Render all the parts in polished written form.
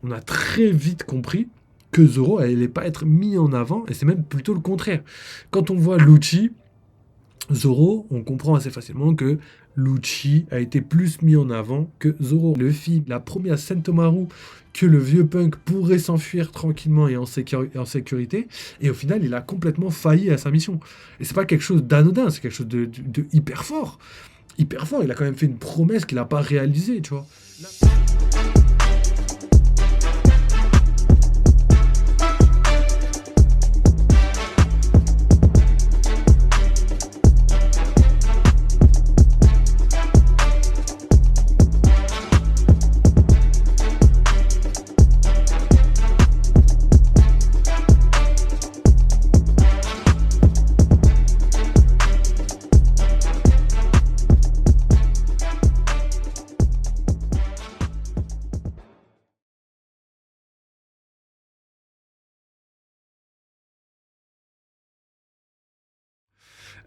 on a très vite compris que Zoro allait pas être mis en avant, et c'est même plutôt le contraire. Quand on voit Lucci, Zoro, on comprend assez facilement que Lucci a été plus mis en avant que Zoro. Luffy, il a promis à Sentomaru que le vieux punk pourrait s'enfuir tranquillement et en sécurité, et au final, il a complètement failli à sa mission. Et c'est pas quelque chose d'anodin, c'est quelque chose de hyper fort. Hyper fort, il a quand même fait une promesse qu'il n'a pas réalisée, tu vois.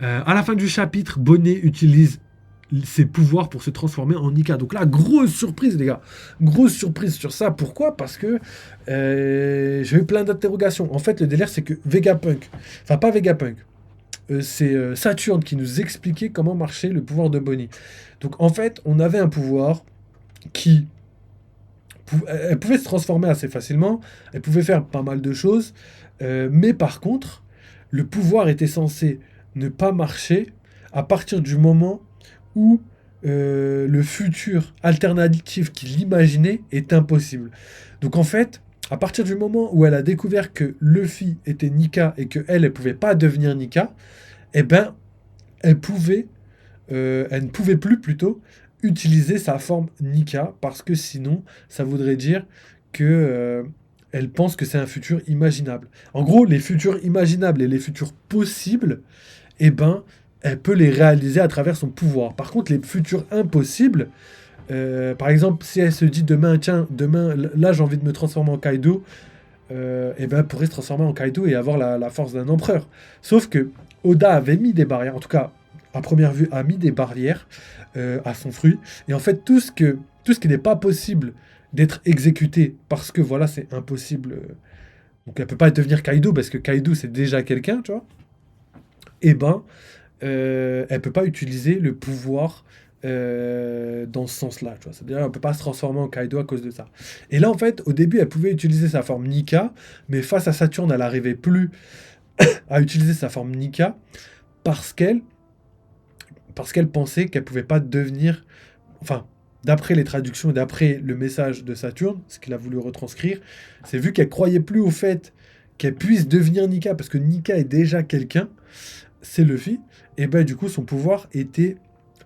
À la fin du chapitre, Bonnet utilise ses pouvoirs pour se transformer en Nika. Donc là, grosse surprise, les gars. Grosse surprise sur ça. Pourquoi? Parce que j'ai eu plein d'interrogations. En fait, le délire, c'est que Vegapunk, enfin pas Vegapunk, c'est Saturne qui nous expliquait comment marchait le pouvoir de Bonnie. Donc en fait, on avait un pouvoir qui... Elle pouvait se transformer assez facilement, elle pouvait faire pas mal de choses, mais par contre, le pouvoir était censé ne pas marcher à partir du moment où le futur alternatif qu'il imaginait est impossible. Donc en fait, à partir du moment où elle a découvert que Luffy était Nika et qu'elle, elle pouvait pas devenir Nika, eh ben, elle pouvait, elle ne pouvait plus plutôt utiliser sa forme Nika parce que sinon, ça voudrait dire que elle pense que c'est un futur imaginable. En gros, les futurs imaginables et les futurs possibles, eh ben, elle peut les réaliser à travers son pouvoir. Par contre, les futurs impossibles, par exemple, si elle se dit demain, tiens, demain, là j'ai envie de me transformer en Kaido, eh ben, elle pourrait se transformer en Kaido et avoir la force d'un empereur. Sauf que Oda avait mis des barrières, en tout cas, à première vue, a mis des barrières à son fruit. Et en fait, tout ce qui n'est pas possible d'être exécuté parce que voilà, c'est impossible. Donc elle peut pas devenir Kaido parce que Kaido c'est déjà quelqu'un, tu vois. Eh ben, elle peut pas utiliser le pouvoir dans ce sens-là, tu vois. C'est-à-dire, elle peut pas se transformer en Kaido à cause de ça. Et là, en fait, au début, elle pouvait utiliser sa forme Nika, mais face à Saturne, elle n'arrivait plus à utiliser sa forme Nika parce qu'elle parce qu'elle pensait qu'elle pouvait pas devenir, enfin, d'après les traductions et d'après le message de Saturne, ce qu'il a voulu retranscrire, c'est vu qu'elle croyait plus au fait qu'elle puisse devenir Nika, parce que Nika est déjà quelqu'un, c'est Luffy, et ben du coup son pouvoir était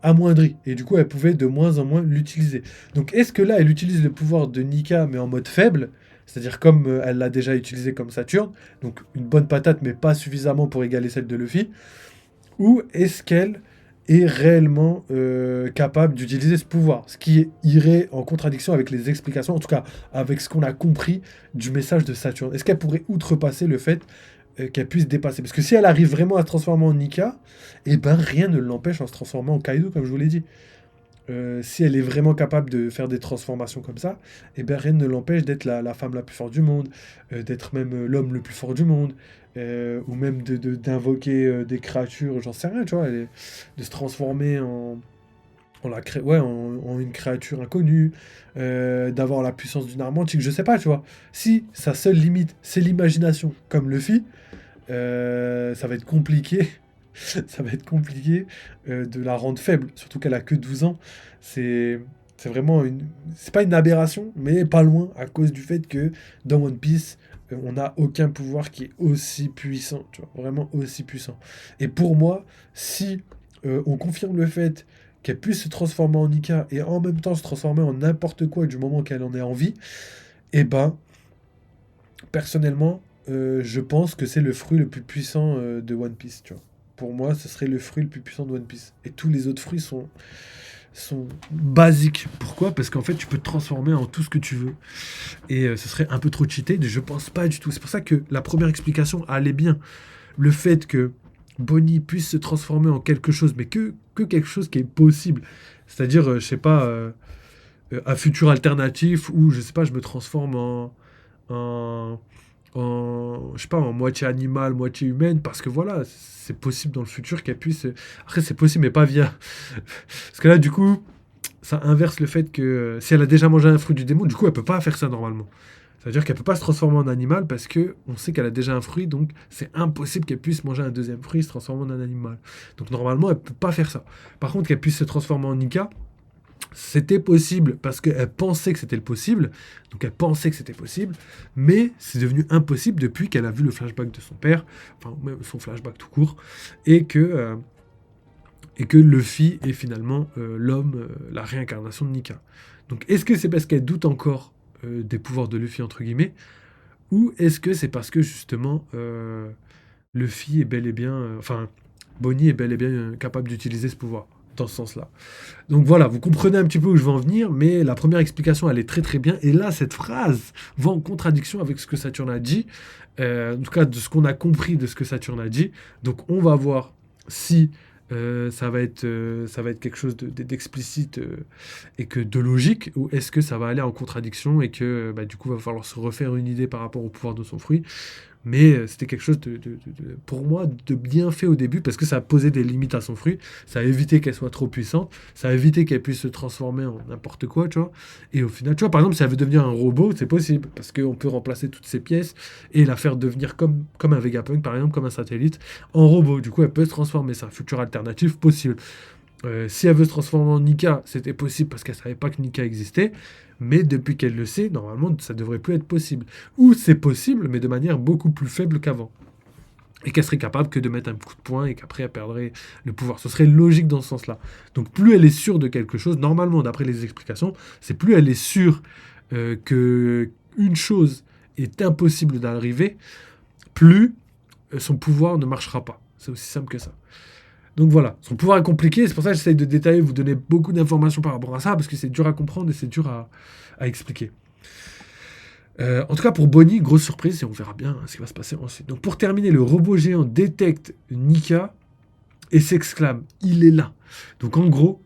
amoindri, et du coup elle pouvait de moins en moins l'utiliser. Donc est-ce que là elle utilise le pouvoir de Nika mais en mode faible, c'est-à-dire comme elle l'a déjà utilisé comme Saturne, donc une bonne patate mais pas suffisamment pour égaler celle de Luffy, ou est-ce qu'elle est réellement capable d'utiliser ce pouvoir, ce qui irait en contradiction avec les explications, en tout cas avec ce qu'on a compris du message de Saturne. Est-ce qu'elle pourrait outrepasser le fait qu'elle puisse dépasser? Parce que si elle arrive vraiment à se transformer en Nika, eh ben rien ne l'empêche en se transformant en Kaido, comme je vous l'ai dit. Si elle est vraiment capable de faire des transformations comme ça, eh ben rien ne l'empêche d'être la femme la plus forte du monde, d'être même l'homme le plus fort du monde, ou même d'invoquer des créatures, j'en sais rien, tu vois, de se transformer en une créature inconnue, d'avoir la puissance d'une arme antique, je sais pas, tu vois. Si sa seule limite, c'est l'imagination, comme Luffy, ça va être compliqué. Ça va être compliqué de la rendre faible, surtout qu'elle a que 12 ans. C'est c'est vraiment une... C'est pas une aberration, mais pas loin, à cause du fait que dans One Piece, on n'a aucun pouvoir qui est aussi puissant, tu vois, vraiment aussi puissant. Et pour moi, si on confirme le fait qu'elle puisse se transformer en Nika et en même temps se transformer en n'importe quoi du moment qu'elle en ait envie, eh ben, personnellement, je pense que c'est le fruit le plus puissant de One Piece, tu vois. Pour moi, ce serait le fruit le plus puissant de One Piece. Et tous les autres fruits sont basiques. Pourquoi? Parce qu'en fait, tu peux te transformer en tout ce que tu veux. Et ce serait un peu trop cheaté. Je pense pas du tout. C'est pour ça que la première explication allait bien. Le fait que Bonnie puisse se transformer en quelque chose, mais que quelque chose qui est possible. C'est-à-dire, je sais pas, un futur alternatif où, je sais pas, je me transforme en, je sais pas, en moitié animal, moitié humaine, parce que voilà, c'est possible dans le futur qu'elle puisse. Après, c'est possible, mais pas via. Parce que là, du coup, ça inverse le fait que si elle a déjà mangé un fruit du démon, du coup, elle peut pas faire ça normalement. Ça veut dire qu'elle peut pas se transformer en animal parce que on sait qu'elle a déjà un fruit, donc c'est impossible qu'elle puisse manger un deuxième fruit et se transformer en un animal. Donc normalement, elle peut pas faire ça. Par contre, qu'elle puisse se transformer en Nika, c'était possible parce qu'elle pensait que c'était le possible, donc elle pensait que c'était possible, mais c'est devenu impossible depuis qu'elle a vu le flashback de son père, enfin même son flashback tout court, et que Luffy est finalement l'homme, la réincarnation de Nika. Donc est-ce que c'est parce qu'elle doute encore des pouvoirs de Luffy, entre guillemets, ou est-ce que c'est parce que justement Luffy est bel et bien, enfin Bonnie est bel et bien capable d'utiliser ce pouvoir dans ce sens-là. Donc voilà, vous comprenez un petit peu où je veux en venir, mais la première explication, elle est très très bien. Et là, cette phrase va en contradiction avec ce que Saturne a dit, en tout cas de ce qu'on a compris de ce que Saturne a dit. Donc on va voir si ça va être quelque chose d'explicite et que de logique, ou est-ce que ça va aller en contradiction et que bah, du coup, il va falloir se refaire une idée par rapport au pouvoir de son fruit. Mais c'était quelque chose pour moi, de bien fait au début, parce que ça a posé des limites à son fruit, ça a évité qu'elle soit trop puissante, ça a évité qu'elle puisse se transformer en n'importe quoi, tu vois. Et au final, tu vois, par exemple, si elle veut devenir un robot, c'est possible, parce qu'on peut remplacer toutes ses pièces et la faire devenir comme un Vegapunk, par exemple, comme un satellite, en robot. Du coup, elle peut se transformer, c'est un futur alternatif possible. Si elle veut se transformer en Nika, c'était possible parce qu'elle savait pas que Nika existait. Mais depuis qu'elle le sait, normalement, ça devrait plus être possible. Ou c'est possible, mais de manière beaucoup plus faible qu'avant. Et qu'elle serait capable que de mettre un coup de poing et qu'après elle perdrait le pouvoir. Ce serait logique dans ce sens-là. Donc plus elle est sûre de quelque chose, normalement, d'après les explications, c'est plus elle est sûre que une chose est impossible d'arriver, plus son pouvoir ne marchera pas. C'est aussi simple que ça. Donc voilà, son pouvoir est compliqué, c'est pour ça que j'essaye de détailler, vous donner beaucoup d'informations par rapport à ça, parce que c'est dur à comprendre et c'est dur à expliquer. En tout cas, pour Bonnie, grosse surprise, et on verra bien ce qui va se passer ensuite. Donc pour terminer, le robot géant détecte Nika et s'exclame, il est là. Donc en gros,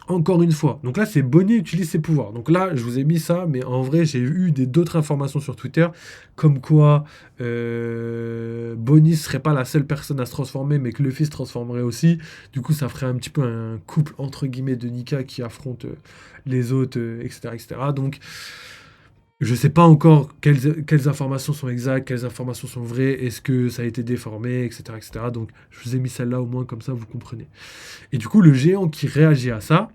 encore une fois, donc là c'est Bonnie utilise ses pouvoirs. Donc là, je vous ai mis ça, mais en vrai, j'ai eu d'autres informations sur Twitter, comme quoi Bonnie serait pas la seule personne à se transformer, mais que Luffy se transformerait aussi. Du coup, ça ferait un petit peu un couple entre guillemets de Nika qui affronte les autres, etc., etc. Donc je sais pas encore quelles informations sont exactes, quelles informations sont vraies, est-ce que ça a été déformé, etc., etc. Donc je vous ai mis celle-là au moins comme ça vous comprenez. Et du coup le géant qui réagit à ça,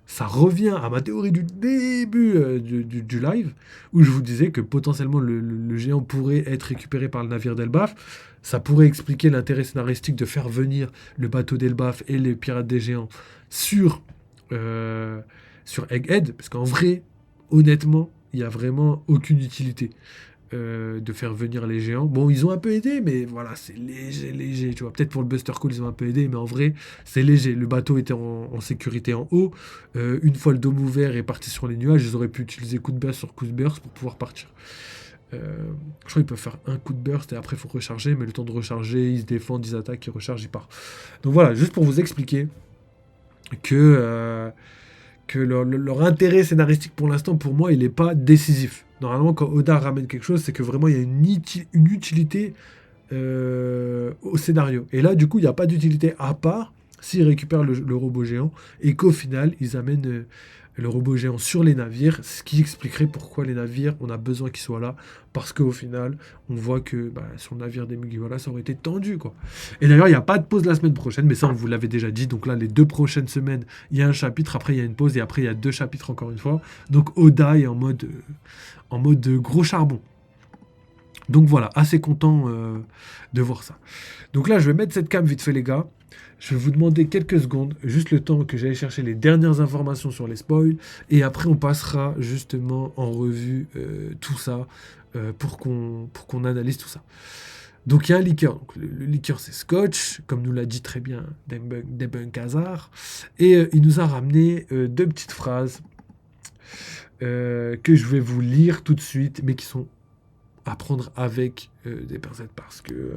ça revient à ma théorie du début du live, où je vous disais que potentiellement le géant pourrait être récupéré par le navire d'Elbaf. Ça pourrait expliquer l'intérêt scénaristique de faire venir le bateau d'Elbaf et les pirates des géants euh, sur Egghead, parce qu'en vrai, honnêtement, il n'y a vraiment aucune utilité de faire venir les géants. Bon, ils ont un peu aidé, mais voilà, c'est léger, léger. Tu vois, peut-être pour le Buster Call, ils ont un peu aidé, mais en vrai, c'est léger. Le bateau était en sécurité en haut. Une fois le dôme ouvert et parti sur les nuages, ils auraient pu utiliser coup de burst sur coup de burst pour pouvoir partir. Je crois qu'ils peuvent faire un coup de burst et après il faut recharger, mais le temps de recharger, ils se défendent, ils attaquent, ils rechargent, ils partent. Donc voilà, juste pour vous expliquer que, leur intérêt scénaristique pour l'instant, pour moi, il n'est pas décisif. Normalement, quand Oda ramène quelque chose, c'est que vraiment il y a une utilité au scénario. Et là, du coup, il n'y a pas d'utilité à part s'ils récupèrent le robot géant et qu'au final, ils amènent le robot géant sur les navires, ce qui expliquerait pourquoi les navires, on a besoin qu'ils soient là, parce qu'au final, on voit que bah, sur le navire des Mugiwara, ça aurait été tendu, quoi. Et d'ailleurs, il n'y a pas de pause la semaine prochaine, mais ça, on vous l'avait déjà dit. Donc là, les 2 prochaines semaines, il y a un chapitre, après, il y a une pause, et après, il y a 2 chapitres encore une fois. Donc Oda est en mode gros charbon. Donc voilà, assez content de voir ça. Donc là, je vais mettre cette cam vite fait, les gars. Je vais vous demander quelques secondes, juste le temps que j'aille chercher les dernières informations sur les spoils. Et après, on passera justement en revue tout ça pour qu'on analyse tout ça. Donc il y a un liqueur. Donc, le liqueur, c'est Scotch, comme nous l'a dit très bien Debunk Hazard. Et il nous a ramené 2 petites phrases que je vais vous lire tout de suite, mais qui sont à prendre avec des pincettes parce que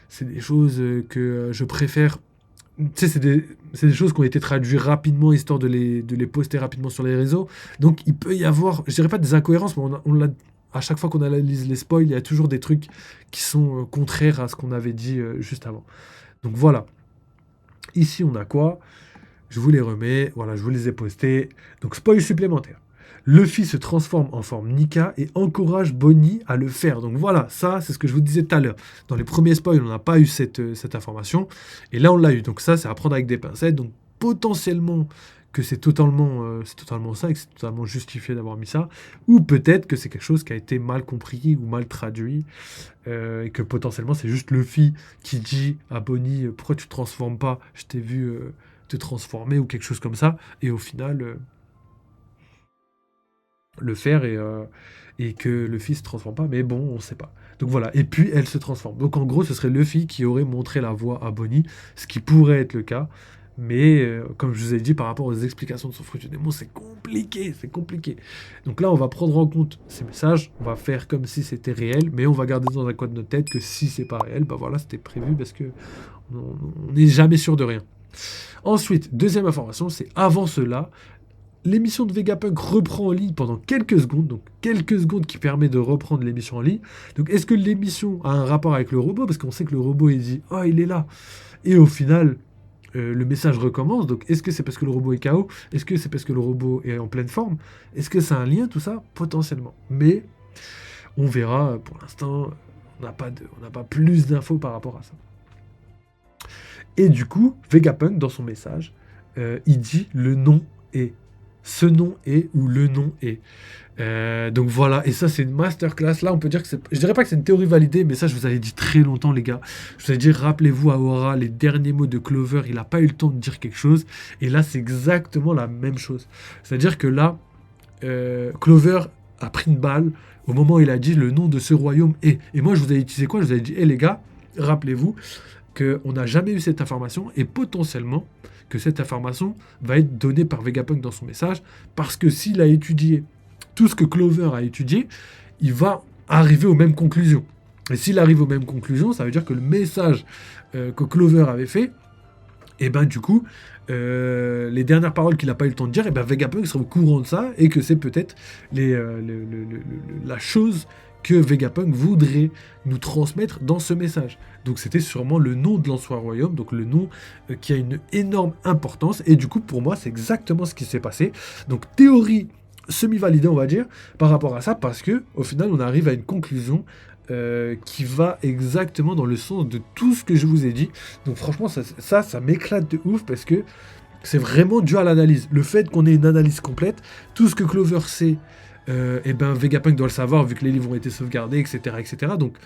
c'est des choses que je préfère Tu sais, c'est des choses qui ont été traduites rapidement, histoire de les poster rapidement sur les réseaux. Donc, il peut y avoir, je dirais pas des incohérences, mais à chaque fois qu'on analyse les spoils, il y a toujours des trucs qui sont contraires à ce qu'on avait dit juste avant. Donc, voilà. Ici, on a quoi? Je vous les remets. Voilà, je vous les ai postés. Donc, spoil supplémentaire. Luffy se transforme en forme Nika et encourage Bonnie à le faire. Donc voilà, ça, c'est ce que je vous disais tout à l'heure. Dans les premiers spoils, on n'a pas eu cette information. Et là, on l'a eu. Donc ça, c'est à prendre avec des pincettes. Donc potentiellement que c'est totalement ça et que c'est totalement justifié d'avoir mis ça. Ou peut-être que c'est quelque chose qui a été mal compris ou mal traduit. Et que potentiellement, c'est juste Luffy qui dit à Bonnie pourquoi tu te transformes pas? Je t'ai vu te transformer ou quelque chose comme ça. Et au final... le faire et que Luffy se transforme pas, mais bon, on sait pas. Donc voilà, et puis elle se transforme. Donc en gros, ce serait Luffy qui aurait montré la voie à Bonnie, ce qui pourrait être le cas, mais comme je vous ai dit, par rapport aux explications de son fruit du démon, c'est compliqué, c'est compliqué. Donc là, on va prendre en compte ces messages, on va faire comme si c'était réel, mais on va garder dans un coin de notre tête que si c'est pas réel, bah voilà, c'était prévu parce que on n'est jamais sûr de rien. Ensuite, deuxième information, c'est avant cela, l'émission de Vegapunk reprend en ligne pendant quelques secondes, donc quelques secondes qui permet de reprendre l'émission en ligne. Donc est-ce que l'émission a un rapport avec le robot? Parce qu'on sait que le robot il dit «Oh il est là». Et au final, le message recommence. Donc est-ce que c'est parce que le robot est KO? Est-ce que c'est parce que le robot est en pleine forme? Est-ce que c'est un lien tout ça? Potentiellement. Mais on verra, pour l'instant, on n'a pas plus d'infos par rapport à ça. Et du coup, Vegapunk, dans son message, il dit le nom est. Ce nom est ou le nom est. Donc voilà, et ça c'est une masterclass. Là on peut dire que je dirais pas que c'est une théorie validée, mais ça je vous avais dit très longtemps les gars. Je vous avais dit, rappelez-vous à Aura, les derniers mots de Clover, il n'a pas eu le temps de dire quelque chose. Et là c'est exactement la même chose. C'est-à-dire que là, Clover a pris une balle au moment où il a dit le nom de ce royaume est. Et moi je vous avais utilisé quoi? Je vous avais dit, hé les gars, rappelez-vous qu'on n'a jamais eu cette information et potentiellement que cette information va être donnée par Vegapunk dans son message, parce que s'il a étudié tout ce que Clover a étudié, il va arriver aux mêmes conclusions. Et s'il arrive aux mêmes conclusions, ça veut dire que le message que Clover avait fait, et ben du coup, les dernières paroles qu'il n'a pas eu le temps de dire, et ben Vegapunk sera au courant de ça, et que c'est peut-être la chose que Vegapunk voudrait nous transmettre dans ce message. Donc c'était sûrement le nom de l'Ancien Royaume, donc le nom qui a une énorme importance, et du coup pour moi c'est exactement ce qui s'est passé. Donc théorie semi-validée on va dire, par rapport à ça, parce que au final on arrive à une conclusion qui va exactement dans le sens de tout ce que je vous ai dit. Donc franchement ça m'éclate de ouf, parce que c'est vraiment dû à l'analyse. Le fait qu'on ait une analyse complète, tout ce que Clover sait, et ben Vegapunk doit le savoir vu que les livres ont été sauvegardés, etc., etc. Donc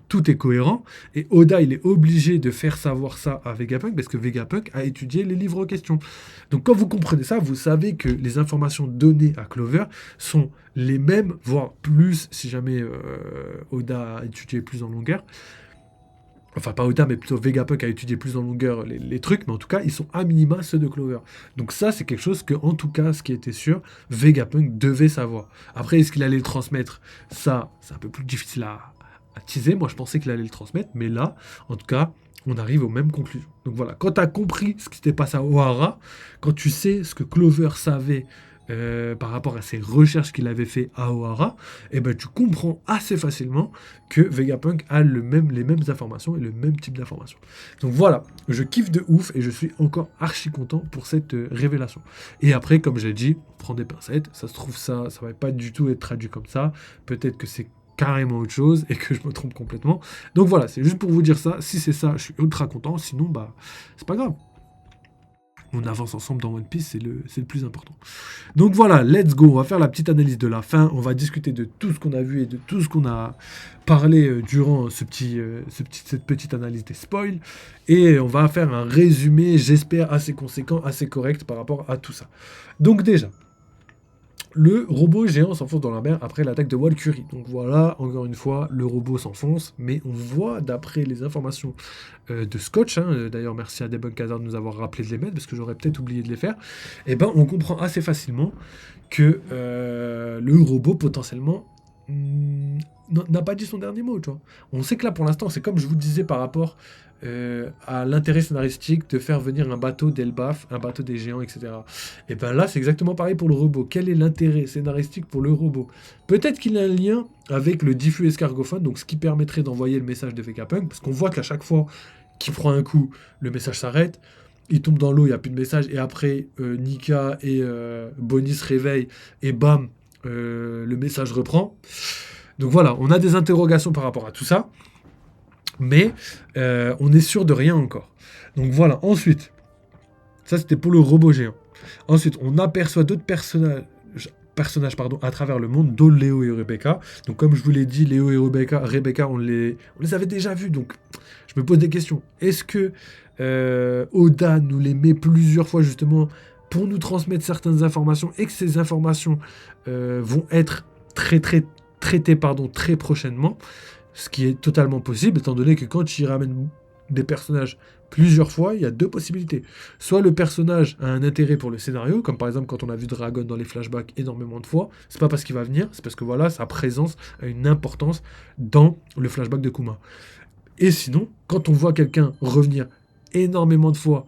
tout est cohérent. Et Oda, il est obligé de faire savoir ça à Vegapunk parce que Vegapunk a étudié les livres en question. Donc quand vous comprenez ça, vous savez que les informations données à Clover sont les mêmes, voire plus, si jamais Oda a étudié plus en longueur. Enfin, pas Oda, mais plutôt Vegapunk a étudié plus en longueur les trucs, mais en tout cas, ils sont à minima ceux de Clover. Donc ça, c'est quelque chose que, en tout cas, ce qui était sûr, Vegapunk devait savoir. Après, est-ce qu'il allait le transmettre? Ça, c'est un peu plus difficile à teaser. Moi, je pensais qu'il allait le transmettre, mais là, en tout cas, on arrive aux mêmes conclusions. Donc voilà, quand tu as compris ce qui s'était passé à Ohara, quand tu sais ce que Clover savait par rapport à ses recherches qu'il avait fait à Ohara, et ben tu comprends assez facilement que Vegapunk a les mêmes informations et le même type d'informations. Donc voilà, je kiffe de ouf et je suis encore archi content pour cette révélation. Et après, comme j'ai dit, prends des pincettes, ça se trouve ça va pas du tout être traduit comme ça, peut-être que c'est carrément autre chose et que je me trompe complètement. Donc voilà, c'est juste pour vous dire ça, si c'est ça, je suis ultra content, sinon bah c'est pas grave. On avance ensemble dans One Piece, c'est le plus important. Donc voilà, let's go, on va faire la petite analyse de la fin, on va discuter de tout ce qu'on a vu et de tout ce qu'on a parlé durant cette petite analyse des spoils, et on va faire un résumé, j'espère, assez conséquent, assez correct par rapport à tout ça. Donc déjà, le robot géant s'enfonce dans la mer après l'attaque de Walkyrie. Donc voilà, encore une fois, le robot s'enfonce, mais on voit, d'après les informations de Scotch, d'ailleurs merci à Debunkazard de nous avoir rappelé de les mettre, parce que j'aurais peut-être oublié de les faire, et ben on comprend assez facilement que le robot potentiellement n'a pas dit son dernier mot, tu vois. On sait que là, pour l'instant, c'est comme je vous disais par rapport à l'intérêt scénaristique de faire venir un bateau d'Elbaf, un bateau des géants, etc. Et ben là, c'est exactement pareil pour le robot. Quel est l'intérêt scénaristique pour le robot? Peut-être qu'il a un lien avec le diffus escargophone, donc ce qui permettrait d'envoyer le message de Vegapunk, parce qu'on voit qu'à chaque fois qu'il prend un coup, le message s'arrête, il tombe dans l'eau, il n'y a plus de message, et après, Nika et Bonnie se réveillent, et bam, le message reprend. Donc voilà, on a des interrogations par rapport à tout ça, mais on est sûr de rien encore. Donc voilà, ensuite, ça c'était pour le robot géant. Ensuite, on aperçoit d'autres personnages à travers le monde, dont Léo et Rebecca. Donc comme je vous l'ai dit, Léo et Rebecca on les avait déjà vus, donc je me pose des questions. Est-ce que Oda nous les met plusieurs fois justement pour nous transmettre certaines informations et que ces informations vont être traitées très prochainement, ce qui est totalement possible, étant donné que quand il ramène des personnages plusieurs fois, il y a deux possibilités. Soit le personnage a un intérêt pour le scénario, comme par exemple quand on a vu Dragon dans les flashbacks énormément de fois, c'est pas parce qu'il va venir, c'est parce que voilà, sa présence a une importance dans le flashback de Kuma. Et sinon, quand on voit quelqu'un revenir énormément de fois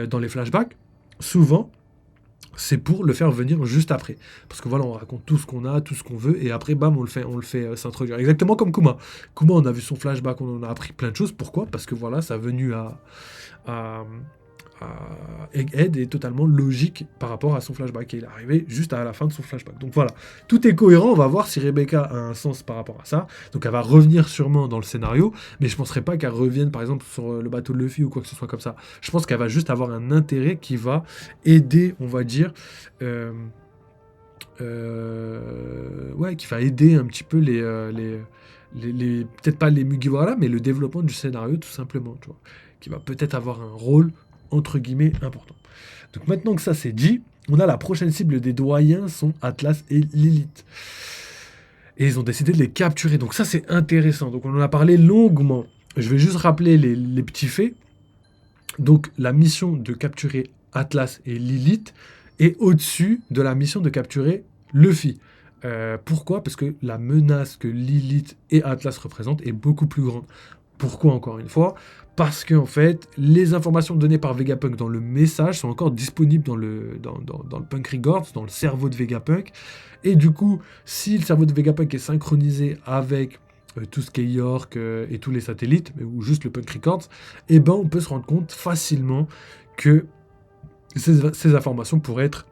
dans les flashbacks, souvent, c'est pour le faire venir juste après. Parce que voilà, on raconte tout ce qu'on a, tout ce qu'on veut, et après, bam, on le fait s'introduire. Exactement comme Kuma. Kuma, on a vu son flashback, on en a appris plein de choses. Pourquoi? Parce que voilà, sa venue à Egghead est totalement logique par rapport à son flashback. Et il est arrivé juste à la fin de son flashback. Donc voilà, tout est cohérent. On va voir si Rebecca a un sens par rapport à ça. Donc elle va revenir sûrement dans le scénario, mais je ne penserais pas qu'elle revienne par exemple sur le bateau de Luffy ou quoi que ce soit comme ça. Je pense qu'elle va juste avoir un intérêt qui va aider, on va dire, ouais, qui va aider un petit peu peut-être pas les Mugiwara, mais le développement du scénario tout simplement, tu vois, qui va peut-être avoir un rôle entre guillemets important. Donc maintenant que ça c'est dit, on a la prochaine cible des doyens sont Atlas et Lilith. Et ils ont décidé de les capturer. Donc ça c'est intéressant. Donc on en a parlé longuement. Je vais juste rappeler les petits faits. Donc la mission de capturer Atlas et Lilith est au-dessus de la mission de capturer Luffy. Pourquoi? Parce que la menace que Lilith et Atlas représentent est beaucoup plus grande. Pourquoi encore une fois? Parce que en fait, les informations données par Vegapunk dans le message sont encore disponibles dans le Punk Records, dans le cerveau de Vegapunk. Et du coup, si le cerveau de Vegapunk est synchronisé avec tout ce qui est York et tous les satellites, ou juste le Punk Records, eh ben on peut se rendre compte facilement que ces informations pourraient être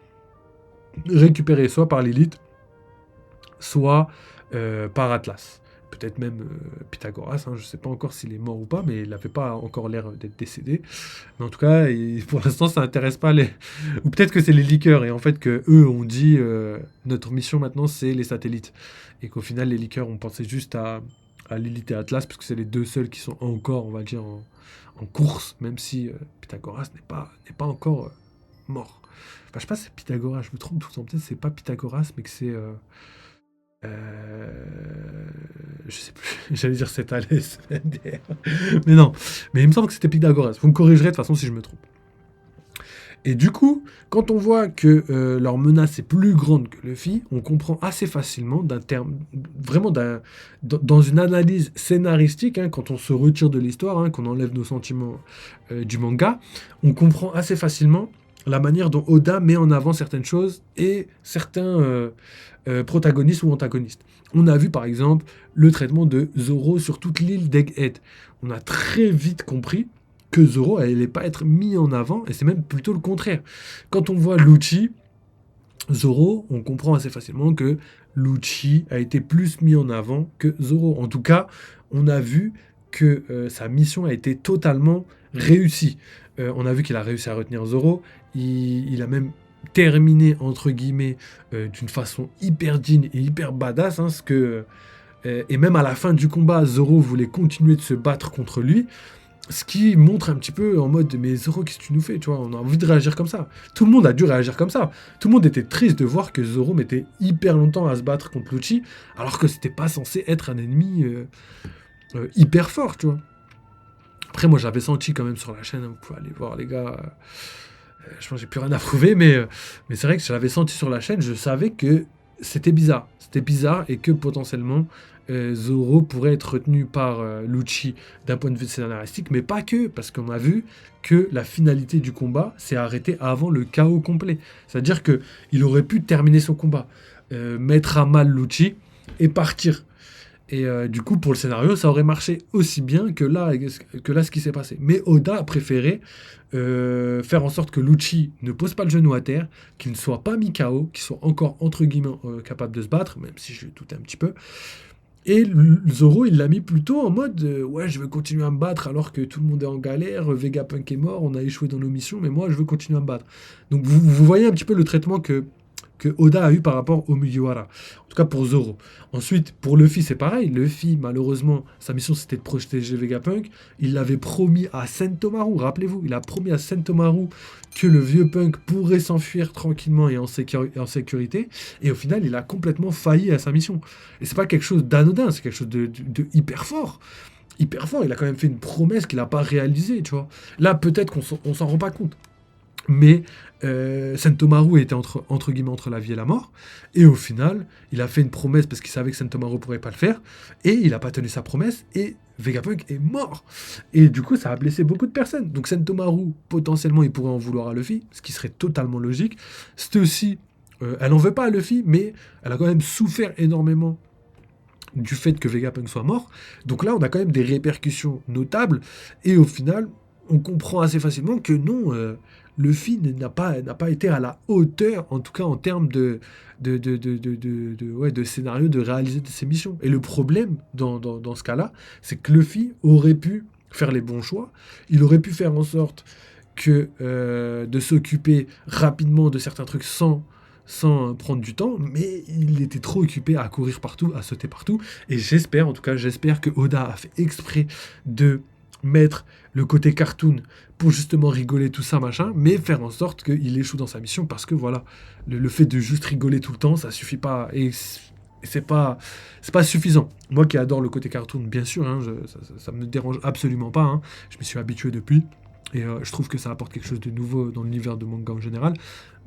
récupérées soit par Lilith, soit par Atlas. Peut-être même Pythagoras, hein, je ne sais pas encore s'il est mort ou pas, mais il n'avait pas encore l'air d'être décédé. Mais en tout cas, pour l'instant, ça n'intéresse pas les... Ou peut-être que c'est les liqueurs, et en fait que eux ont dit notre mission maintenant, c'est les satellites. Et qu'au final, les liqueurs, on pensait juste à Lilith et Atlas, parce que c'est les deux seuls qui sont encore, on va dire, en course, même si Pythagoras n'est pas encore mort. Enfin, je sais pas si c'est Pythagoras, je me trompe tout le temps. Peut-être que c'est pas Pythagoras, mais que c'est... je sais plus, j'allais dire c'est Thalès, mais non, mais il me semble que c'était Pythagoras. Vous me corrigerez de toute façon si je me trompe. Et du coup, quand on voit que leur menace est plus grande que Luffy, on comprend assez facilement dans une analyse scénaristique, hein, quand on se retire de l'histoire, hein, qu'on enlève nos sentiments du manga, on comprend assez facilement la manière dont Oda met en avant certaines choses et certains protagonistes ou antagonistes. On a vu par exemple le traitement de Zoro sur toute l'île d'Egghead. On a très vite compris que Zoro allait pas être mis en avant, et c'est même plutôt le contraire. Quand on voit Lucci, Zoro, on comprend assez facilement que Lucci a été plus mis en avant que Zoro. En tout cas, on a vu que sa mission a été totalement réussie. On a vu qu'il a réussi à retenir Zoro, il a même terminé, entre guillemets, d'une façon hyper digne et hyper badass, hein, et même à la fin du combat, Zoro voulait continuer de se battre contre lui, ce qui montre un petit peu en mode mais Zoro, qu'est-ce que tu nous fais, tu vois, on a envie de réagir comme ça. Tout le monde a dû réagir comme ça. Tout le monde était triste de voir que Zoro mettait hyper longtemps à se battre contre Lucci, alors que c'était pas censé être un ennemi hyper fort, tu vois. Après, moi, j'avais senti quand même sur la chaîne, hein, vous pouvez aller voir, les gars. Je pense que j'ai plus rien à prouver, mais c'est vrai que je l'avais senti sur la chaîne, je savais que C'était bizarre et que potentiellement Zoro pourrait être retenu par Lucci d'un point de vue scénaristique, mais pas que, parce qu'on a vu que la finalité du combat s'est arrêtée avant le chaos complet. C'est-à-dire que il aurait pu terminer son combat, mettre à mal Lucci et partir. Et du coup, pour le scénario, ça aurait marché aussi bien que là ce qui s'est passé. Mais Oda a préféré faire en sorte que Lucci ne pose pas le genou à terre, qu'il ne soit pas mis KO, qu'il soit encore, entre guillemets, capable de se battre, même si je doutais un petit peu. Et Zoro, il l'a mis plutôt en mode ouais, je veux continuer à me battre alors que tout le monde est en galère, Vegapunk est mort, on a échoué dans nos missions, mais moi je veux continuer à me battre. Donc vous voyez un petit peu le traitement que Oda a eu par rapport au Mugiwara. En tout cas pour Zoro. Ensuite, pour Luffy, c'est pareil. Luffy, malheureusement, sa mission c'était de protéger Vegapunk. Il l'avait promis à Sentomaru, rappelez-vous, il a promis à Sentomaru que le vieux punk pourrait s'enfuir tranquillement et en sécurité. Et au final, il a complètement failli à sa mission. Et c'est pas quelque chose d'anodin, c'est quelque chose de hyper fort. Hyper fort, il a quand même fait une promesse qu'il n'a pas réalisée, tu vois. Là, peut-être qu'on s'en rend pas compte. Mais Sentomaru était entre guillemets entre la vie et la mort. Et au final, il a fait une promesse parce qu'il savait que Sentomaru ne pourrait pas le faire. Et il n'a pas tenu sa promesse. Et Vegapunk est mort. Et du coup, ça a blessé beaucoup de personnes. Donc Sentomaru, potentiellement, il pourrait en vouloir à Luffy, ce qui serait totalement logique. C'était aussi... elle en veut pas à Luffy, mais elle a quand même souffert énormément du fait que Vegapunk soit mort. Donc là, on a quand même des répercussions notables. Et au final, on comprend assez facilement que non, Luffy n'a pas été à la hauteur, en tout cas en termes de scénario, de réaliser de ses missions. Et le problème dans ce cas-là, c'est que Luffy aurait pu faire les bons choix. Il aurait pu faire en sorte que de s'occuper rapidement de certains trucs sans prendre du temps, mais il était trop occupé à courir partout, à sauter partout. Et j'espère que Oda a fait exprès de mettre le côté cartoon pour justement rigoler tout ça, machin, mais faire en sorte qu'il échoue dans sa mission, parce que voilà, le fait de juste rigoler tout le temps, ça suffit pas, et c'est pas suffisant. Moi qui adore le côté cartoon, bien sûr, hein, ça me dérange absolument pas, hein, je m'y suis habitué depuis, et je trouve que ça apporte quelque chose de nouveau dans l'univers de manga en général,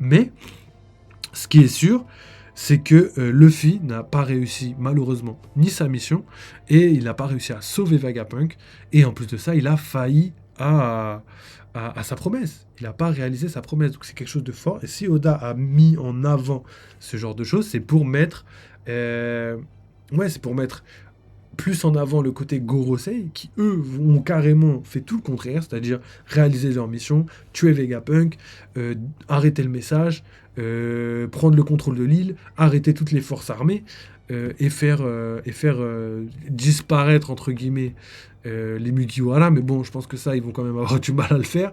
mais ce qui est sûr, c'est que Luffy n'a pas réussi, malheureusement, ni sa mission, et il n'a pas réussi à sauver Vegapunk, et en plus de ça, il a failli à sa promesse. Il n'a pas réalisé sa promesse, donc c'est quelque chose de fort, et si Oda a mis en avant ce genre de choses, c'est pour mettre... c'est pour mettre plus en avant le côté Gorosei, qui eux ont carrément fait tout le contraire, c'est-à-dire réaliser leur mission, tuer Vegapunk, arrêter le message, prendre le contrôle de l'île, arrêter toutes les forces armées, et faire disparaître, entre guillemets, les Mugiwara. Mais bon, je pense que ça, ils vont quand même avoir du mal à le faire.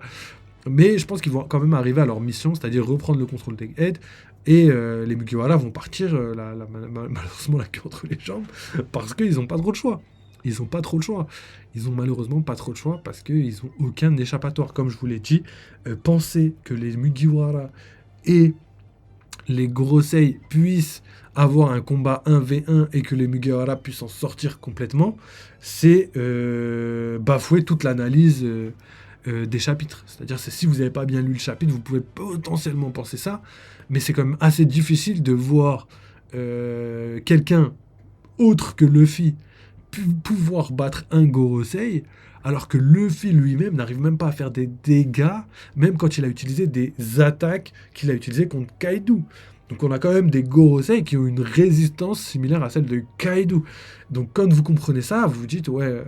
Mais je pense qu'ils vont quand même arriver à leur mission, c'est-à-dire reprendre le contrôle des Head. Et les Mugiwara vont partir, malheureusement, la queue entre les jambes, parce qu'ils n'ont pas trop de choix. Ils n'ont pas trop le choix. Ils ont malheureusement pas trop de choix parce qu'ils n'ont aucun échappatoire. Comme je vous l'ai dit, penser que les Mugiwara et les Gorosei puissent avoir un combat 1v1 et que les Mugiwara puissent en sortir complètement, c'est bafouer toute l'analyse des chapitres. C'est-à-dire, si vous n'avez pas bien lu le chapitre, vous pouvez potentiellement penser ça, mais c'est quand même assez difficile de voir quelqu'un autre que Luffy pouvoir battre un Gorosei, alors que Luffy lui-même n'arrive même pas à faire des dégâts, même quand il a utilisé des attaques qu'il a utilisées contre Kaido. Donc on a quand même des Gorosei qui ont une résistance similaire à celle de Kaido. Donc quand vous comprenez ça, vous vous dites, ouais,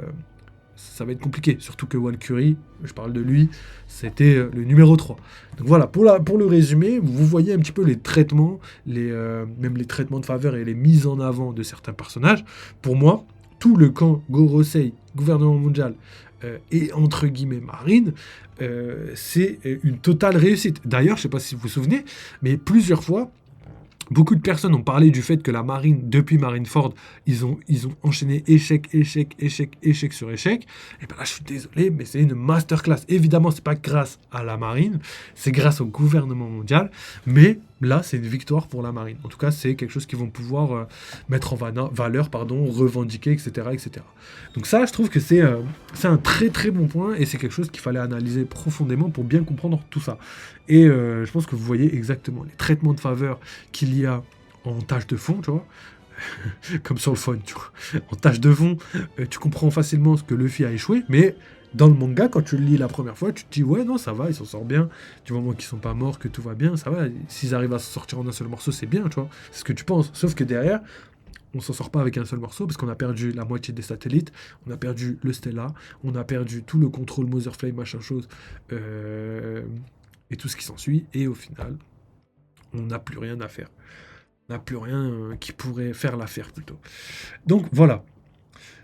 ça va être compliqué. Surtout que Walküre, je parle de lui, c'était le numéro 3. Donc voilà, pour le résumé, vous voyez un petit peu les traitements, même les traitements de faveur et les mises en avant de certains personnages. Pour moi, tout le camp Gorosei, gouvernement mondial, et entre guillemets marine, c'est une totale réussite. D'ailleurs, je ne sais pas si vous vous souvenez, mais plusieurs fois, beaucoup de personnes ont parlé du fait que la marine, depuis Marineford, ils ont enchaîné échec sur échec. Et ben là, je suis désolé, mais c'est une masterclass. Évidemment, c'est pas grâce à la marine, c'est grâce au gouvernement mondial. Mais là, c'est une victoire pour la marine. En tout cas, c'est quelque chose qu'ils vont pouvoir mettre en valeur, revendiquer, etc., etc. Donc ça, je trouve que c'est un très très bon point et c'est quelque chose qu'il fallait analyser profondément pour bien comprendre tout ça. Et je pense que vous voyez exactement les traitements de faveur qu'il y a en tâche de fond, tu vois, comme sur le phone, tu vois. En tâche de fond, tu comprends facilement ce que Luffy a échoué, mais dans le manga, quand tu le lis la première fois, tu te dis ouais, non, ça va, il s'en sort bien. Du moment qu'ils sont pas morts, que tout va bien, ça va. S'ils arrivent à s'en sortir en un seul morceau, c'est bien, tu vois. C'est ce que tu penses. Sauf que derrière, on s'en sort pas avec un seul morceau parce qu'on a perdu la moitié des satellites, on a perdu le Stella, on a perdu tout le contrôle Motherflame, machin chose, euh, et tout ce qui s'ensuit. Et au final, on n'a plus rien à faire. On n'a plus rien qui pourrait faire l'affaire plutôt. Donc voilà.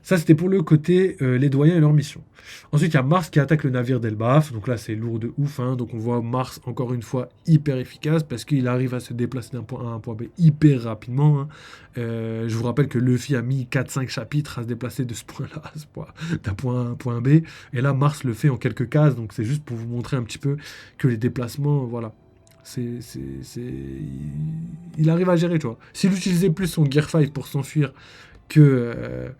Ça, c'était pour le côté les doyens et leur mission. Ensuite, il y a Mars qui attaque le navire d'Elbaf. Donc là, c'est lourd de ouf. Hein. Donc on voit Mars, encore une fois, hyper efficace parce qu'il arrive à se déplacer d'un point A à un point B hyper rapidement. Hein. Je vous rappelle que Luffy a mis 4-5 chapitres à se déplacer de ce point-là, d'un point A à un point B. Et là, Mars le fait en quelques cases. Donc c'est juste pour vous montrer un petit peu que les déplacements, voilà. Il arrive à gérer, tu vois. S'il utilisait plus son Gear 5 pour s'enfuir que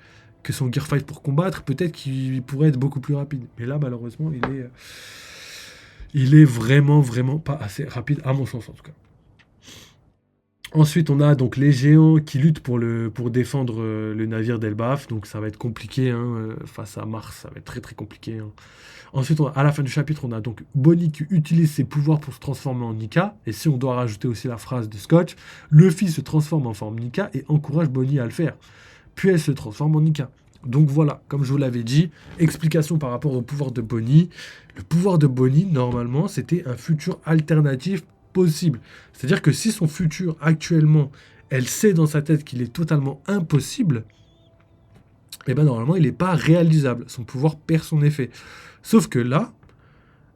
son Gear 5 pour combattre, peut-être qu'il pourrait être beaucoup plus rapide. Mais là, malheureusement, il est vraiment, vraiment pas assez rapide, à mon sens en tout cas. Ensuite, on a donc les géants qui luttent pour défendre le navire d'Elbaf. Donc ça va être compliqué hein, face à Mars, ça va être très très compliqué. Hein. Ensuite, à la fin du chapitre, on a donc Bonnie qui utilise ses pouvoirs pour se transformer en Nika. Et si on doit rajouter aussi la phrase de Scotch, Luffy se transforme en forme Nika et encourage Bonnie à le faire. Puis elle se transforme en Nika. Donc voilà, comme je vous l'avais dit, explication par rapport au pouvoir de Bonnie. Le pouvoir de Bonnie, normalement, c'était un futur alternatif possible. C'est-à-dire que si son futur actuellement, elle sait dans sa tête qu'il est totalement impossible, eh ben normalement, il n'est pas réalisable. Son pouvoir perd son effet. Sauf que là,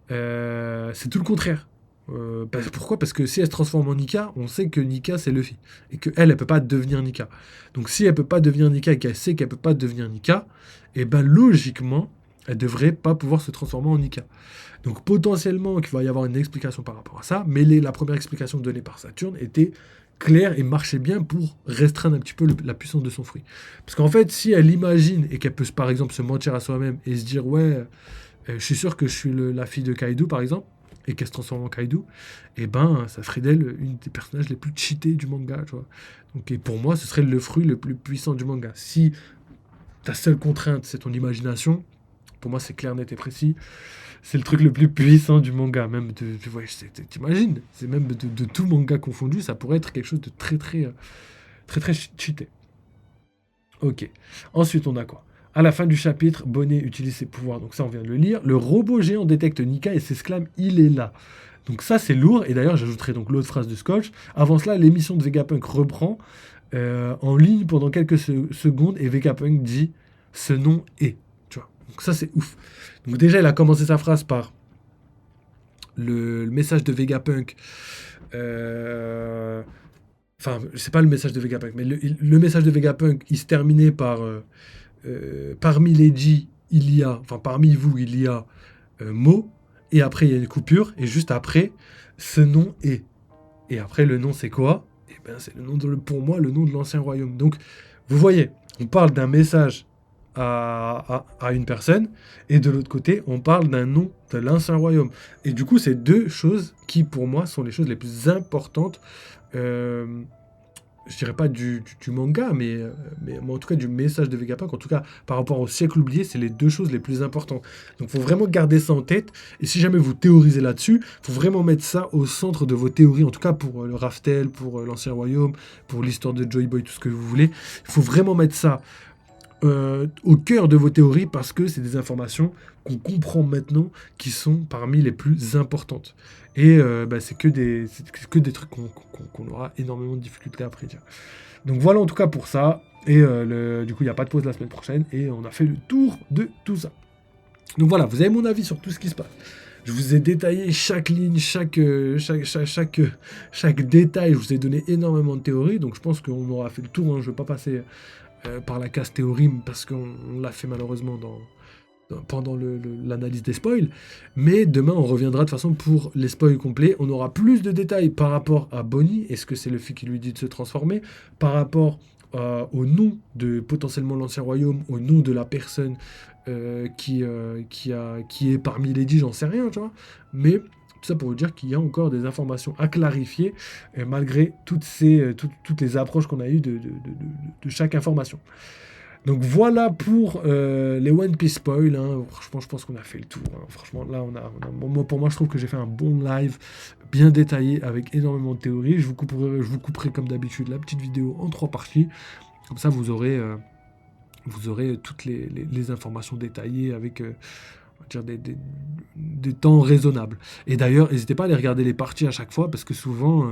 c'est tout le contraire. Pourquoi? Parce que si elle se transforme en Nika, on sait que Nika c'est Luffy. Et qu'elle, elle peut pas devenir Nika. Donc si elle peut pas devenir Nika et qu'elle sait qu'elle peut pas devenir Nika, et ben logiquement, elle devrait pas pouvoir se transformer en Nika. Donc potentiellement qu'il va y avoir une explication par rapport à ça, mais la première explication donnée par Saturne était claire et marchait bien pour restreindre un petit peu la puissance de son fruit. Parce qu'en fait, si elle imagine et qu'elle peut par exemple se mentir à soi-même et se dire ouais, je suis sûr que je suis la fille de Kaido par exemple, et qu'elle se transforme en Kaido, et ben ça ferait d'elle une des personnages les plus cheatés du manga, tu vois. Donc, et pour moi, ce serait le fruit le plus puissant du manga. Si ta seule contrainte, c'est ton imagination, pour moi, c'est clair, net et précis. C'est le truc le plus puissant du manga, même ouais, t'imagines, c'est même de tout manga confondu, ça pourrait être quelque chose de très très très très cheaté. Ok. Ensuite, on a quoi? À la fin du chapitre, Bonnet utilise ses pouvoirs, donc ça on vient de le lire. Le robot géant détecte Nika et s'exclame il est là. Donc ça c'est lourd, et d'ailleurs j'ajouterai donc l'autre phrase de Scotch. Avant cela, l'émission de Vegapunk reprend en ligne pendant quelques secondes et Vegapunk dit ce nom est. Tu vois. Donc ça c'est ouf. Donc déjà il a commencé sa phrase par le message de Vegapunk. Enfin, c'est pas le message de Vegapunk, mais le message de Vegapunk, il se terminait par parmi les G, il y a, enfin parmi vous, il y a mot, et après il y a une coupure, et juste après, ce nom est. Et après, le nom c'est quoi? Eh ben, c'est le nom pour moi, le nom de l'ancien royaume. Donc, vous voyez, on parle d'un message à une personne, et de l'autre côté, on parle d'un nom de l'ancien royaume. Et du coup, c'est deux choses qui, pour moi, sont les choses les plus importantes. Je dirais pas du manga, mais en tout cas du message de Vegapunk, en tout cas par rapport au siècle oublié, c'est les deux choses les plus importantes. Donc il faut vraiment garder ça en tête, et si jamais vous théorisez là-dessus, il faut vraiment mettre ça au centre de vos théories, en tout cas pour le Raftel, pour l'Ancien Royaume, pour l'histoire de Joy Boy, tout ce que vous voulez. Il faut vraiment mettre ça au cœur de vos théories parce que c'est des informations qu'on comprend maintenant qui sont parmi les plus importantes. Et c'est que des trucs qu'on aura énormément de difficultés à prédire. Donc voilà en tout cas pour ça. Et du coup, il n'y a pas de pause la semaine prochaine. Et on a fait le tour de tout ça. Donc voilà, vous avez mon avis sur tout ce qui se passe. Je vous ai détaillé chaque ligne, chaque détail. Je vous ai donné énormément de théories. Donc je pense qu'on aura fait le tour. Hein. Je ne vais pas passer par la case théorie parce qu'on l'a fait malheureusement pendant l'analyse des spoils. Mais demain, on reviendra de toute façon pour les spoils complets. On aura plus de détails par rapport à Bonnie. Est-ce que c'est le fait qui lui dit de se transformer? Par rapport au nom de potentiellement l'Ancien Royaume, au nom de la personne qui est parmi les dix, j'en sais rien, tu vois. Mais Tout ça pour vous dire qu'il y a encore des informations à clarifier, malgré toutes les approches qu'on a eues de chaque information. Donc voilà pour les One Piece spoil. Hein. Franchement, je pense qu'on a fait le tour. Hein. Franchement, là, pour moi, je trouve que j'ai fait un bon live bien détaillé avec énormément de théories. Je vous couperai comme d'habitude la petite vidéo en 3 parties. Comme ça, vous aurez toutes les informations détaillées avec on va dire des temps raisonnables. Et d'ailleurs, n'hésitez pas à aller regarder les parties à chaque fois, parce que souvent,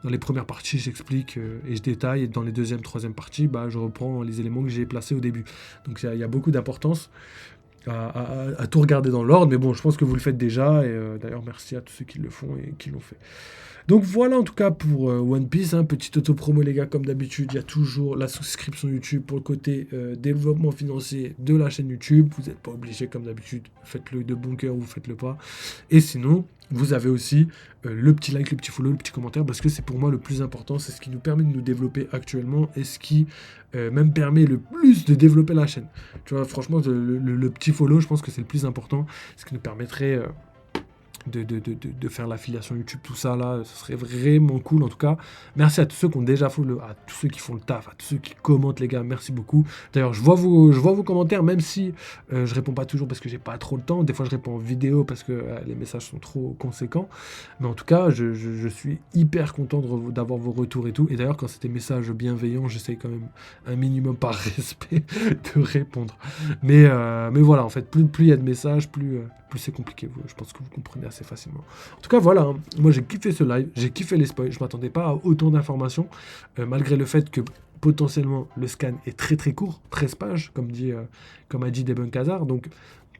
dans les premières parties, j'explique et je détaille, et dans les deuxième, troisième parties, je reprends les éléments que j'ai placés au début. Donc il y a beaucoup d'importance à tout regarder dans l'ordre, mais bon, je pense que vous le faites déjà, et d'ailleurs, merci à tous ceux qui le font et qui l'ont fait. Donc voilà en tout cas pour One Piece, hein, petite auto-promo les gars, comme d'habitude, il y a toujours la souscription YouTube pour le côté développement financier de la chaîne YouTube. Vous n'êtes pas obligé comme d'habitude, faites-le de bon cœur ou faites-le pas. Et sinon, vous avez aussi le petit like, le petit follow, le petit commentaire, parce que c'est pour moi le plus important, c'est ce qui nous permet de nous développer actuellement et ce qui même permet le plus de développer la chaîne. Tu vois, franchement, le petit follow, je pense que c'est le plus important, ce qui nous permettrait de faire l'affiliation YouTube, tout ça là, ce serait vraiment cool en tout cas. Merci à tous ceux qui ont déjà follow, à tous ceux qui font le taf, à tous ceux qui commentent les gars, merci beaucoup. D'ailleurs, je vois vos commentaires, même si je réponds pas toujours parce que j'ai pas trop le temps. Des fois, je réponds en vidéo parce que les messages sont trop conséquents. Mais en tout cas, je suis hyper content d'avoir vos retours et tout. Et d'ailleurs, quand c'est des messages bienveillants, j'essaye quand même un minimum par respect de répondre. Mais voilà, en fait, plus il y a de messages, plus c'est compliqué. Je pense que vous comprenez assez facilement. En tout cas, voilà. Hein. Moi, j'ai kiffé ce live. J'ai kiffé les spoils. Je m'attendais pas à autant d'informations, malgré le fait que potentiellement le scan est très très court, 13 pages, comme a dit Debunk Hazard. Donc,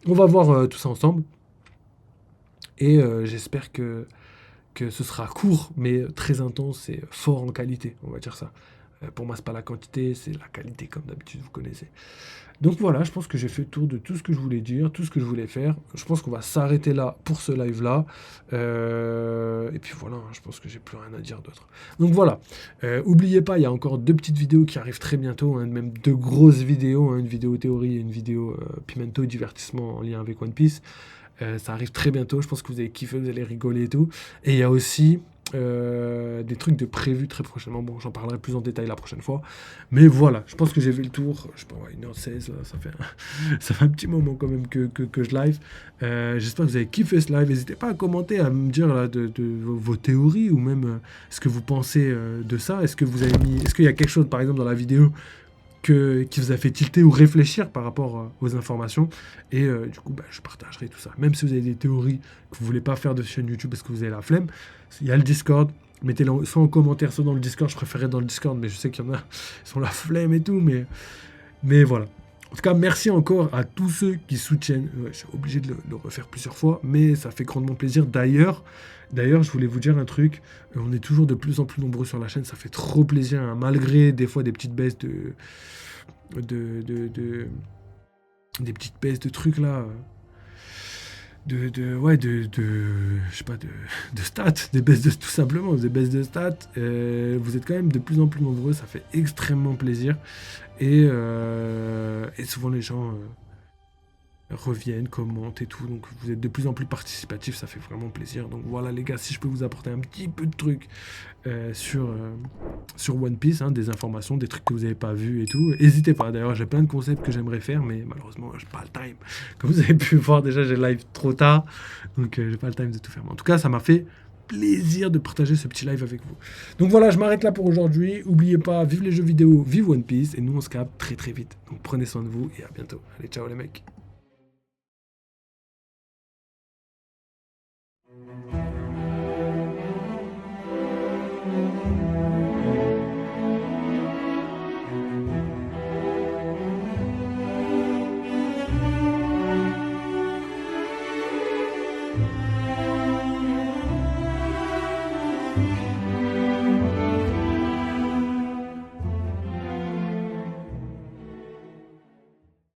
on va voir tout ça ensemble. Et j'espère que ce sera court, mais très intense et fort en qualité. On va dire ça. Pour moi, c'est pas la quantité, c'est la qualité, comme d'habitude, vous connaissez. Donc voilà, je pense que j'ai fait le tour de tout ce que je voulais dire, tout ce que je voulais faire. Je pense qu'on va s'arrêter là pour ce live-là. Et puis voilà, je pense que j'ai plus rien à dire d'autre. Donc voilà, oubliez pas, il y a encore 2 petites vidéos qui arrivent très bientôt, hein, même 2 grosses vidéos, hein, une vidéo théorie et une vidéo Pimento, divertissement en lien avec One Piece. Ça arrive très bientôt, je pense que vous allez kiffer, vous allez rigoler et tout. Et il y a aussi des trucs de prévus très prochainement. Bon, j'en parlerai plus en détail la prochaine fois. Mais voilà, je pense que j'ai fait le tour. Je sais pas, 1h16, là, ça fait un petit moment quand même que je live. J'espère que vous avez kiffé ce live. N'hésitez pas à commenter, à me dire là, de vos théories ou même ce que vous pensez de ça. Est-ce qu'il y a quelque chose, par exemple, dans la vidéo qui vous a fait tilter ou réfléchir par rapport aux informations, et du coup je partagerai tout ça, même si vous avez des théories que vous voulez pas faire de chaîne YouTube parce que vous avez la flemme. Il y a le Discord, mettez-le soit en commentaire, soit dans le Discord. Je préférais dans le Discord, mais je sais qu'il y en a qui sont la flemme et tout, mais voilà. En tout cas, merci encore à tous ceux qui soutiennent. Je suis obligé de le refaire plusieurs fois, mais ça fait grandement plaisir. D'ailleurs, je voulais vous dire un truc. On est toujours de plus en plus nombreux sur la chaîne. Ça fait trop plaisir, hein, malgré des fois des petites baisses des petites baisses de trucs là. Je sais pas, de stats, tout simplement, des baisses de stats. Vous êtes quand même de plus en plus nombreux, ça fait extrêmement plaisir. Et souvent les gens reviennent, commentent et tout, donc vous êtes de plus en plus participatifs, ça fait vraiment plaisir. Donc voilà les gars, si je peux vous apporter un petit peu de trucs sur One Piece, hein, des informations, des trucs que vous n'avez pas vus et tout, n'hésitez pas. D'ailleurs, j'ai plein de concepts que j'aimerais faire, mais malheureusement j'ai pas le time. Comme vous avez pu voir, déjà j'ai live trop tard, donc j'ai pas le time de tout faire. Mais en tout cas, ça m'a fait plaisir de partager ce petit live avec vous. Donc voilà, je m'arrête là pour aujourd'hui. N'oubliez pas, vive les jeux vidéo, vive One Piece, et nous on se capte très très vite. Donc prenez soin de vous et à bientôt. Allez, ciao les mecs.